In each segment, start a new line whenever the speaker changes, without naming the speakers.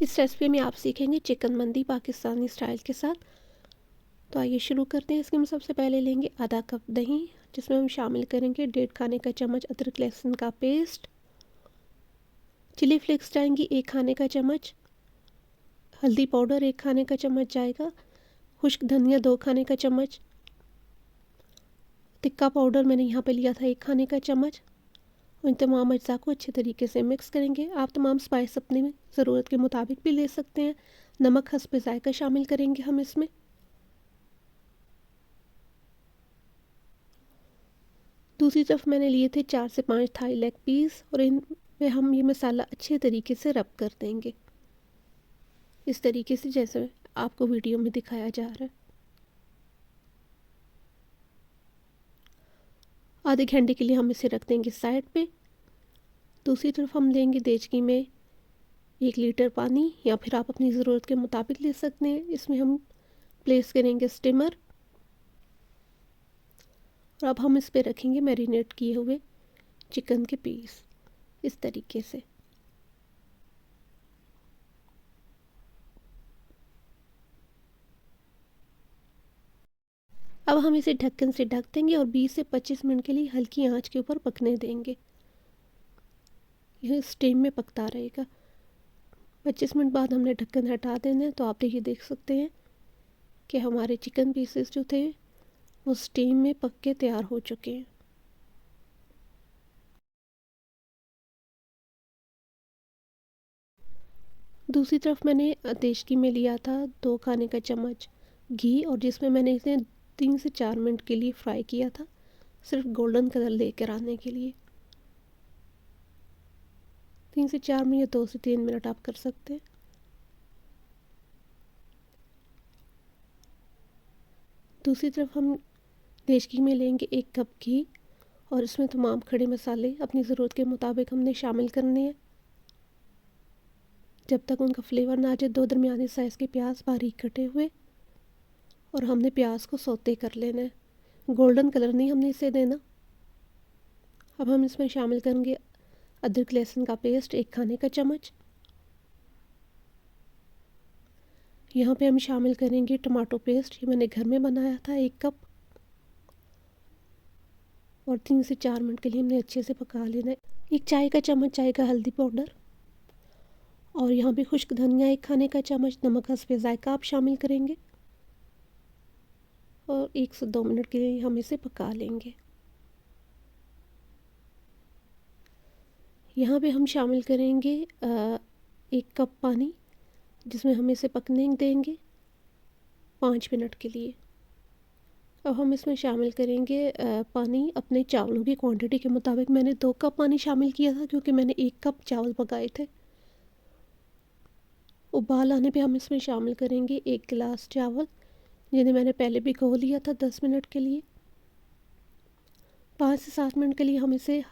इस रेसिपी में आप सीखेंगे चिकन मंदी पाकिस्तानी स्टाइल के साथ। तो आइए शुरू करते हैं। इसके हम सबसे पहले लेंगे आधा कप दही, जिसमें हम शामिल करेंगे 1.5 खाने का चम्मच अदरक लहसुन का पेस्ट, चिली फ्लेक्स जाएंगी 1 खाने का चम्मच, हल्दी पाउडर 1 खाने का चम्मच जाएगा, खुश्क धनिया 2 खाने का चम्मच, टिक्का पाउडर मैंने यहाँ पे लिया था 1 खाने का चम्मच। और इन तमाम अज्जा को अच्छे तरीके से मिक्स करेंगे। आप तमाम स्पाइस अपने ज़रूरत के मुताबिक भी ले सकते हैं। नमक हस्ब ज़ायका शामिल करेंगे हम इसमें। दूसरी तरफ मैंने लिए थे 4 से 5 थाई लेग पीस और इनमें हम ये मसाला अच्छे तरीके से रब कर देंगे, इस तरीके से जैसे आपको वीडियो में दिखाया जा रहा है। आधे घंटे के लिए हम इसे रख देंगे साइड पे। दूसरी तरफ हम लेंगे देचकी में 1 लीटर पानी, या फिर आप अपनी ज़रूरत के मुताबिक ले सकते हैं। इसमें हम प्लेस करेंगे स्टीमर और अब हम इस पर रखेंगे मैरिनेट किए हुए चिकन के पीस, इस तरीके से। अब हम इसे ढक्कन से ढक देंगे और 20 से 25 मिनट के लिए हल्की आंच के ऊपर पकने देंगे। यह स्टीम में पकता रहेगा। 25 मिनट बाद हमने ढक्कन हटा देना है। तो आप देखिए देख सकते हैं कि हमारे चिकन पीसेस जो थे वो स्टीम में पक के तैयार हो चुके हैं। दूसरी तरफ मैंने देचकी में लिया था 2 खाने का चम्मच घी, और जिसमें मैंने इसे 3 से 4 मिनट के लिए फ्राई किया था, सिर्फ गोल्डन कलर लेकर आने के लिए। 3 से 4 मिनट या 2 से 3 मिनट आप कर सकते हैं। दूसरी तरफ हम देचकी में लेंगे 1 कप घी और इसमें तमाम खड़े मसाले अपनी ज़रूरत के मुताबिक हमने शामिल करने हैं, जब तक उनका फ्लेवर ना आ जाए। 2 दरमियाने साइज़ के प्याज बारीक कटे हुए, और हमने प्याज को सौते कर लेना है। गोल्डन कलर नहीं हमने इसे देना। अब हम इसमें शामिल करेंगे अदरक लहसुन का पेस्ट 1 खाने का चम्मच। यहाँ पे हम शामिल करेंगे टमाटो पेस्ट, ये मैंने घर में बनाया था 1 कप, और 3 से 4 मिनट के लिए हमने अच्छे से पका लेना है। 1 चाय का चम्मच जाएगा हल्दी पाउडर, और यहाँ पे खुश्क धनिया 1 खाने का चम्मच, नमक हस्ब ज़ायका आप शामिल करेंगे, और 1 से 2 मिनट के लिए हम इसे पका लेंगे। यहाँ पे हम शामिल करेंगे 1 कप पानी, जिसमें हम इसे पकने देंगे 5 मिनट के लिए। अब हम इसमें शामिल करेंगे पानी अपने चावलों की क्वांटिटी के मुताबिक। मैंने 2 कप पानी शामिल किया था क्योंकि मैंने 1 कप चावल पकाए थे। उबाल आने पे हम इसमें शामिल करेंगे 1 गिलास चावल, जिन्हें मैंने पहले भिगो लिया था 10 मिनट के लिए। 5 से 7 मिनट के लिए हम इसे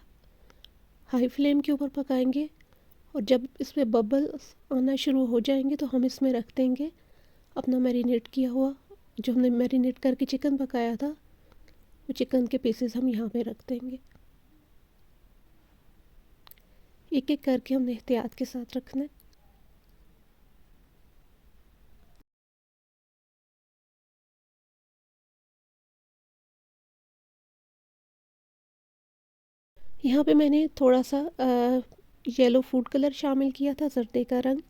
हाई फ्लेम के ऊपर पकाएंगे, और जब इसमें बबल्स आना शुरू हो जाएंगे तो हम इसमें रख देंगे अपना मैरिनेट किया हुआ, जो हमने मैरिनेट करके चिकन पकाया था, वो चिकन के पीसेस हम यहाँ पे रख देंगे। एक एक करके हमने एहतियात के साथ रखना है। यहाँ पे मैंने थोड़ा सा येलो फूड कलर शामिल किया था, जर्दे का रंग।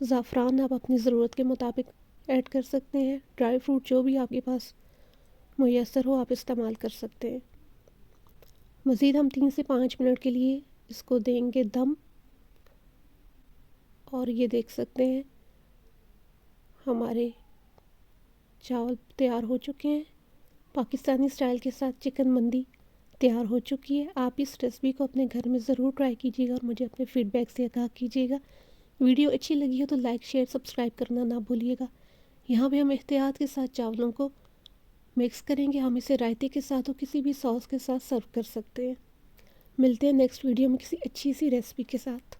ज़ाफ़रान आप अपनी ज़रूरत के मुताबिक ऐड कर सकते हैं। ड्राई फ्रूट जो भी आपके पास मुयस्सर हो आप इस्तेमाल कर सकते हैं। मज़ीद हम 3 से 5 मिनट के लिए इसको देंगे दम, और ये देख सकते हैं हमारे चावल तैयार हो चुके हैं। पाकिस्तानी स्टाइल के साथ चिकन मंदी तैयार हो चुकी है। आप इस रेसिपी को अपने घर में ज़रूर ट्राई कीजिएगा और मुझे अपने फ़ीडबैक से आगाह कीजिएगा। वीडियो अच्छी लगी हो तो लाइक शेयर सब्सक्राइब करना ना भूलिएगा। यहाँ पे हम एहतियात के साथ चावलों को मिक्स करेंगे। हम इसे रायते के साथ और किसी भी सॉस के साथ सर्व कर सकते हैं। मिलते हैं नेक्स्ट वीडियो में किसी अच्छी सी रेसिपी के साथ।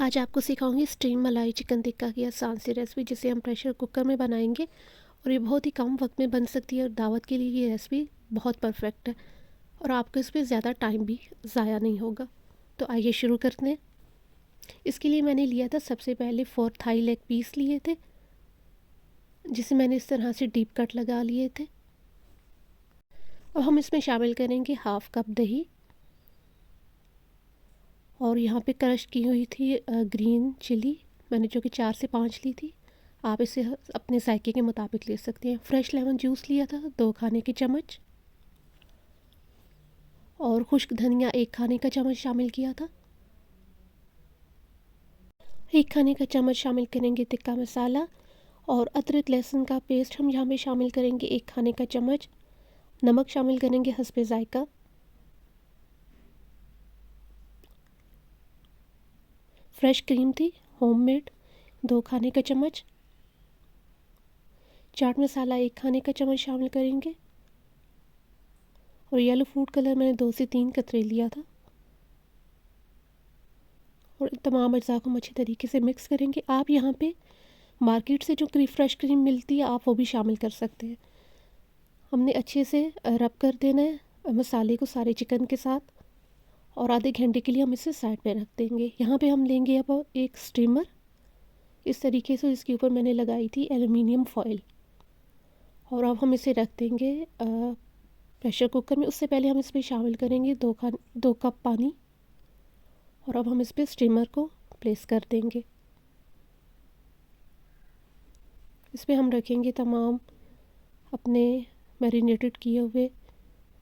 आज आपको सिखाऊंगी स्टीम मलाई चिकन टिक्का की आसान सी रेसिपी, जिसे हम प्रेशर कुकर में बनाएंगे और ये बहुत ही कम वक्त में बन सकती है। और दावत के लिए ये रेसिपी बहुत परफेक्ट है और आपको इस पर ज़्यादा टाइम भी ज़ाया नहीं होगा। तो आइए शुरू करते हैं। इसके लिए मैंने लिया था सबसे पहले 4 थाई लेग पीस लिए थे, जिसे मैंने इस तरह से डीप कट लगा लिए थे। अब हम इसमें शामिल करेंगे हाफ कप दही और यहाँ पे क्रश की हुई थी ग्रीन चिली, मैंने जो कि 4 से 5 ली थी। आप इसे अपने जायके के मुताबिक ले सकते हैं। फ्रेश लेमन जूस लिया था 2 खाने के चम्मच और खुश्क धनिया 1 खाने का चम्मच शामिल किया था। 1 खाने का चम्मच शामिल करेंगे टिक्का मसाला और अदरक लहसुन का पेस्ट हम यहाँ पे शामिल करेंगे 1 खाने का चम्मच। नमक शामिल करेंगे हस्बे जायका। फ्रेश क्रीम थी होममेड 2 खाने का चम्मच। चाट मसाला 1 खाने का चम्मच शामिल करेंगे और येलो फूड कलर मैंने 2 से 3 कतरे लिया था। और तमाम अज्जा को अच्छी तरीके से मिक्स करेंगे। आप यहाँ पे मार्केट से जो फ्रेश क्रीम मिलती है आप वो भी शामिल कर सकते हैं। हमने अच्छे से रब कर देना है मसाले को सारे चिकन के साथ और आधे घंटे के लिए हम इसे साइड पे रख देंगे। यहाँ पे हम लेंगे अब एक स्टीमर इस तरीके से, इसके ऊपर मैंने लगाई थी एल्युमिनियम फॉयल और अब हम इसे रख देंगे प्रेशर कुकर में। उससे पहले हम इसमें शामिल करेंगे 2 कप पानी और अब हम इस पर स्टीमर को प्लेस कर देंगे। इस पर हम रखेंगे तमाम अपने मैरिनेटेड किए हुए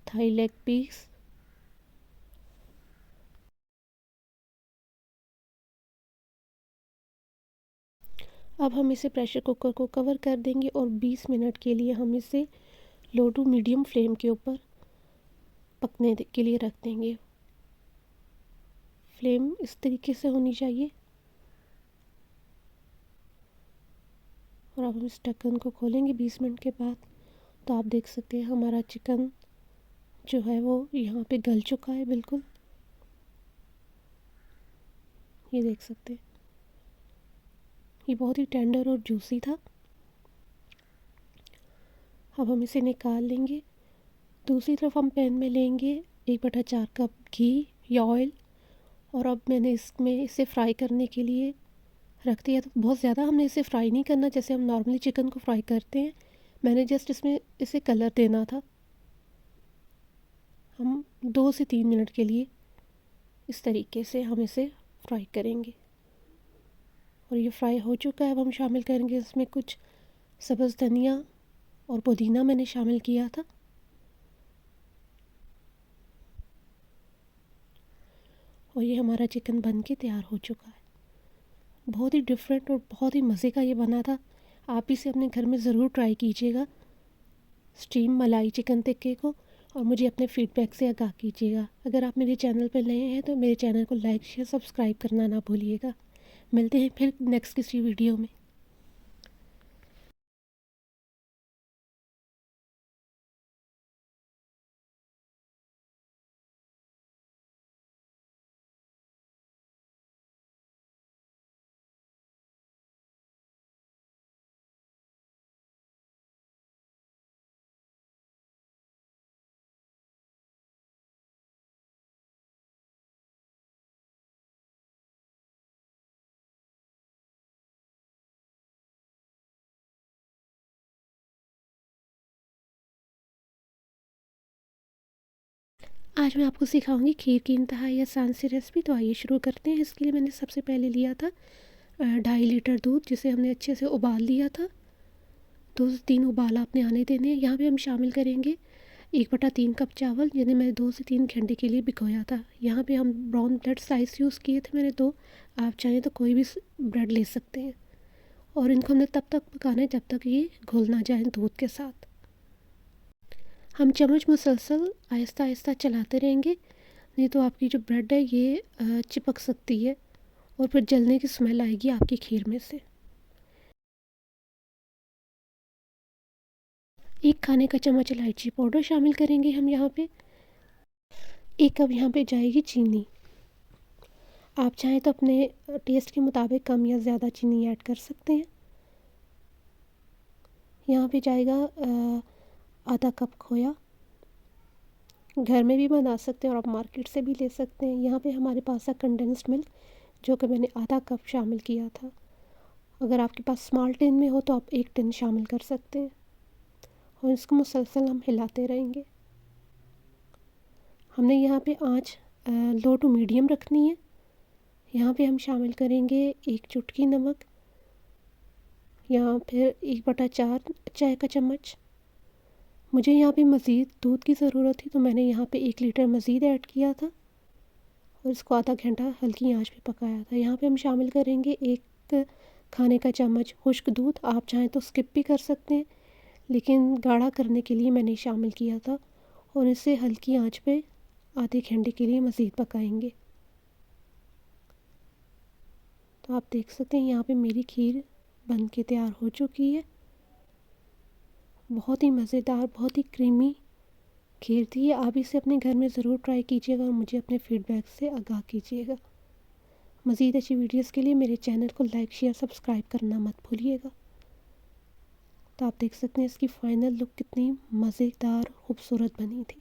थाई लेग पीस। अब हम इसे प्रेशर कुकर को कवर कर देंगे और 20 मिनट के लिए हम इसे लो टू मीडियम फ्लेम के ऊपर पकने के लिए रख देंगे। फ्लेम इस तरीके से होनी चाहिए। और अब हम इस ढक्कन को खोलेंगे 20 मिनट के बाद, तो आप देख सकते हैं हमारा चिकन जो है वो यहाँ पे गल चुका है बिल्कुल। ये देख सकते हैं ये बहुत ही टेंडर और जूसी था। अब हम इसे निकाल लेंगे। दूसरी तरफ हम पैन में लेंगे 1/4 कप घी या ऑयल और अब मैंने इसमें इसे फ्राई करने के लिए रख दिया। तो बहुत ज़्यादा हमने इसे फ्राई नहीं करना जैसे हम नॉर्मली चिकन को फ्राई करते हैं, मैंने जस्ट इसमें इसे कलर देना था। हम 2 से 3 मिनट के लिए इस तरीके से हम इसे फ्राई करेंगे और ये फ्राई हो चुका है। अब हम शामिल करेंगे इसमें कुछ सब्ज़ धनिया और पुदीना मैंने शामिल किया था। और ये हमारा चिकन बन के तैयार हो चुका है। बहुत ही डिफरेंट और बहुत ही मज़े का ये बना था। आप इसे अपने घर में ज़रूर ट्राई कीजिएगा स्टीम मलाई चिकन टिक्के को और मुझे अपने फीडबैक से आगाह कीजिएगा। अगर आप मेरे चैनल पर नए हैं तो मेरे चैनल को लाइक शेयर सब्सक्राइब करना ना भूलिएगा। मिलते हैं फिर नेक्स्ट किसी वीडियो में। आज मैं आपको सिखाऊंगी खीर की इंतहाई आसान सी रेसिपी। तो आइए शुरू करते हैं। इसके लिए मैंने सबसे पहले लिया था 2.5 लीटर दूध, जिसे हमने अच्छे से उबाल लिया था। 2 से 3 उबाल आपने आने देने हैं। यहाँ पे हम शामिल करेंगे 1/3 कप चावल, जिन्हें मैंने 2 से 3 घंटे के लिए भिगोया था। यहाँ पे हम ब्राउन ब्रेड स्लाइस यूज़ किए थे मैंने 2। आप चाहें तो कोई भी ब्रेड ले सकते हैं। और इनको हमने तब तक पकाना है जब तक ये घुल ना जाए दूध के साथ। हम चम्मच मुसलसल आहिस्ता आहिस्ता चलाते रहेंगे, नहीं तो आपकी जो ब्रेड है ये चिपक सकती है और फिर जलने की स्मेल आएगी आपकी खीर में से। 1 खाने का चम्मच इलायची पाउडर शामिल करेंगे हम यहाँ पे। 1 कप यहाँ पे जाएगी चीनी। आप चाहें तो अपने टेस्ट के मुताबिक कम या ज़्यादा चीनी ऐड कर सकते हैं। यहाँ पे जाएगा आधा कप खोया। घर में भी बना सकते हैं और आप मार्केट से भी ले सकते हैं। यहाँ पे हमारे पास है कंडेंस्ड मिल्क, जो कि मैंने आधा कप शामिल किया था। अगर आपके पास स्मॉल टिन में हो तो आप 1 टिन शामिल कर सकते हैं और इसको मुसलसल हम हिलाते रहेंगे। हमने यहाँ पे आँच लो टू मीडियम रखनी है। यहाँ पे हम शामिल करेंगे 1 चुटकी नमक, यहाँ फिर 1/4 चाय का चम्मच। मुझे यहाँ पे मज़ीद दूध की ज़रूरत थी तो मैंने यहाँ पे 1 लीटर मज़ीद ऐड किया था और इसको आधा घंटा हल्की आंच पे पकाया था। यहाँ पे हम शामिल करेंगे 1 खाने का चम्मच खुश्क दूध। आप चाहें तो स्किप भी कर सकते हैं, लेकिन गाढ़ा करने के लिए मैंने शामिल किया था और इसे हल्की आंच पे आधे घंटे के लिए मज़ीद पकाएंगे। तो आप देख सकते हैं यहाँ पे मेरी खीर बन के तैयार हो चुकी है। बहुत ही मज़ेदार, बहुत ही क्रीमी खीर थी। आप इसे अपने घर में ज़रूर ट्राई कीजिएगा और मुझे अपने फ़ीडबैक से आगाह कीजिएगा। मज़ीद अच्छी वीडियोस के लिए मेरे चैनल को लाइक शेयर सब्सक्राइब करना मत भूलिएगा। तो आप देख सकते हैं इसकी फ़ाइनल लुक कितनी मज़ेदार खूबसूरत बनी थी।